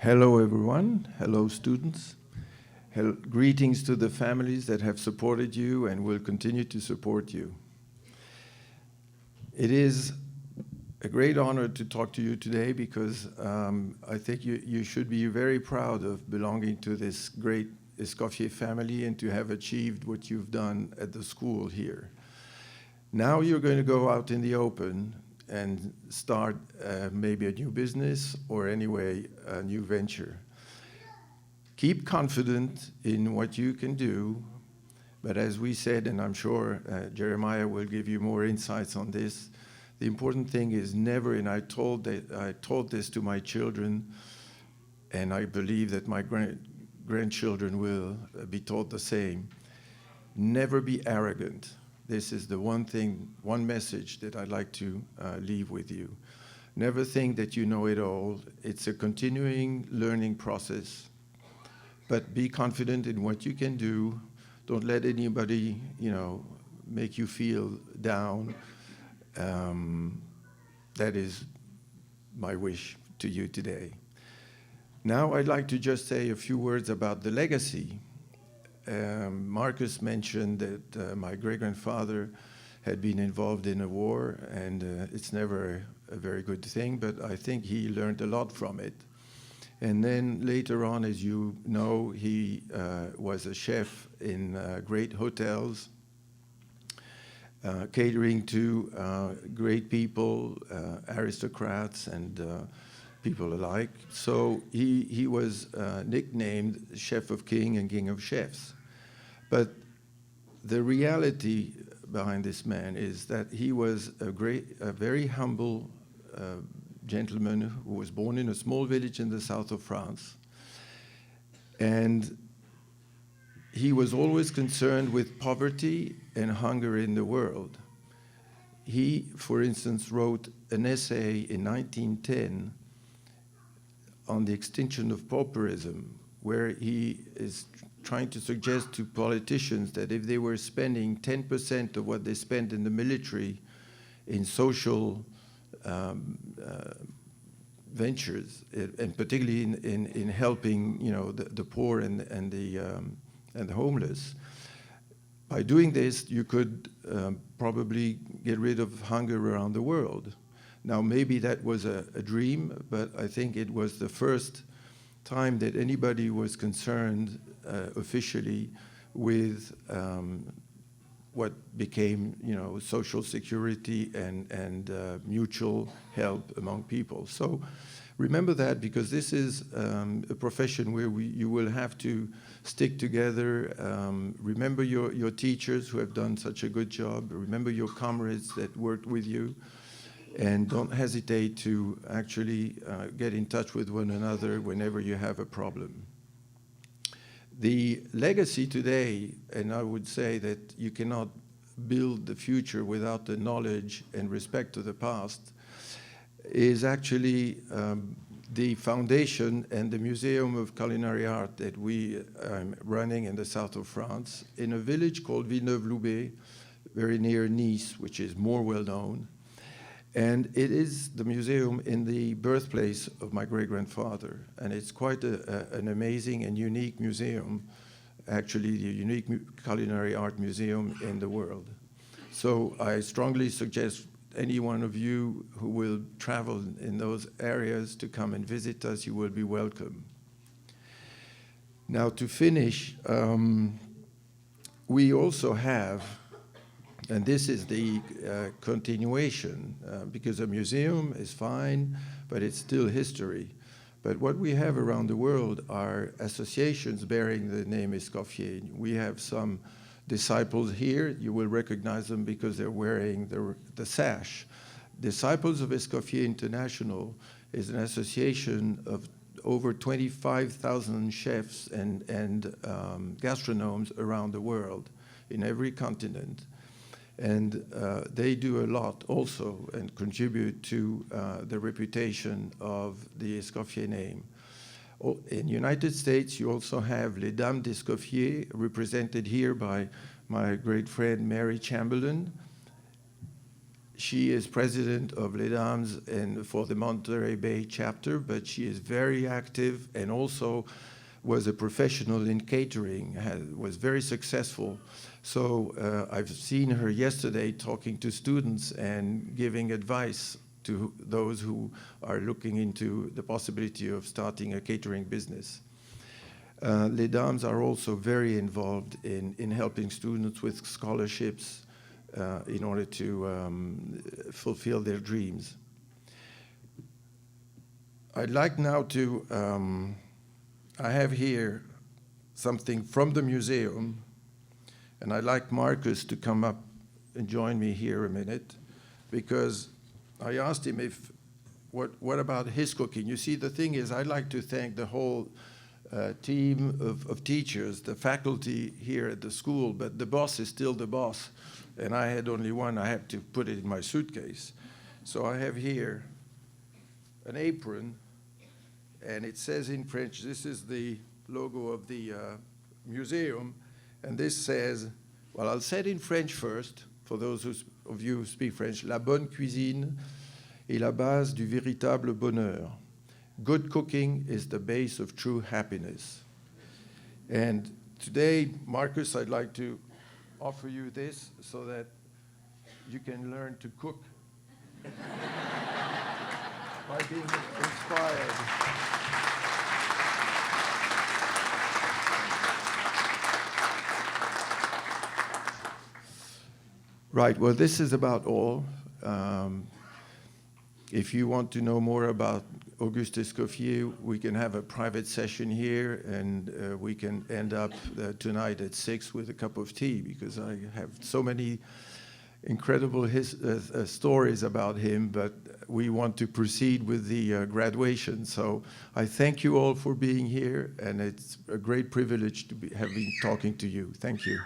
Hello, everyone. Hello, students. Greetings to the families that have supported you and will continue to support you. It is a great honor to talk to you today because I think you should be very proud of belonging to this great Escoffier family and to have achieved what you've done at the school here. Now you're going to go out in the open and start maybe a new business or anyway a new venture. Keep confident in what you can do, but as we said, and I'm sure Jeremiah will give you more insights on this, the important thing is never, and I told this to my children, and I believe that my grandchildren will be taught the same, never be arrogant. This is the one message that I'd like to leave with you. Never think that you know it all. It's a continuing learning process, but be confident in what you can do. Don't let anybody, make you feel down. That is my wish to you today. Now I'd like to just say a few words about the legacy. Marcus mentioned that my great-grandfather had been involved in a war, and it's never a very good thing, but I think he learned a lot from it. And then later on, as you know, he was a chef in great hotels, catering to great people, aristocrats, and people alike. So he was nicknamed Chef of King and King of Chefs. But the reality behind this man is that he was a very humble gentleman who was born in a small village in the south of France. And he was always concerned with poverty and hunger in the world. He, for instance, wrote an essay in 1910 on the extinction of pauperism, where he is trying to suggest to politicians that if they were spending 10% of what they spent in the military in social ventures, and particularly in helping the poor and the homeless, by doing this you could probably get rid of hunger around the world. Now maybe that was a dream, but I think it was the first time that anybody was concerned officially with what became, social security and mutual help among people. So remember that, because this is a profession where you will have to stick together. Remember your teachers who have done such a good job. Remember your comrades that worked with you. And don't hesitate to actually get in touch with one another whenever you have a problem. The legacy today, and I would say that you cannot build the future without the knowledge and respect to the past, is actually the foundation and the Museum of Culinary Art that we are running in the south of France in a village called Villeneuve-Loubet, very near Nice, which is more well known. And it is the museum in the birthplace of my great-grandfather. And it's quite an amazing and unique museum, actually the unique culinary art museum in the world. So I strongly suggest any one of you who will travel in those areas to come and visit us. You will be welcome. Now to finish, we also have, and this is the continuation, because a museum is fine, but it's still history. But what we have around the world are associations bearing the name Escoffier. We have some disciples here. You will recognize them because they're wearing the sash. Disciples of Escoffier International is an association of over 25,000 chefs and gastronomes around the world in every continent. And they do a lot also and contribute to the reputation of the Escoffier name. In the United States, you also have Les Dames d'Escoffier, represented here by my great friend Mary Chamberlain. She is president of Les Dames and for the Monterey Bay chapter, but she is very active and also was a professional in catering, was very successful. So I've seen her yesterday talking to students and giving advice to those who are looking into the possibility of starting a catering business. Les Dames are also very involved in helping students with scholarships in order to fulfill their dreams. I'd like now to, I have here something from the museum, and I'd like Marcus to come up and join me here a minute, because I asked him if, what about his cooking? You see, the thing is, I'd like to thank the whole team of teachers, the faculty here at the school, but the boss is still the boss. And I had only one. I had to put it in my suitcase. So I have here an apron, and it says in French, this is the logo of the museum, and this says, well, I'll say it in French first, for those of you who speak French, La bonne cuisine est la base du véritable bonheur. Good cooking is the base of true happiness. And today, Marcus, I'd like to offer you this so that you can learn to cook by being inspired. Right, well, this is about all. If you want to know more about Auguste Escoffier, we can have a private session here, and we can end up tonight at 6 with a cup of tea, because I have so many incredible stories about him, but we want to proceed with the graduation. So I thank you all for being here, and it's a great privilege to have been talking to you. Thank you.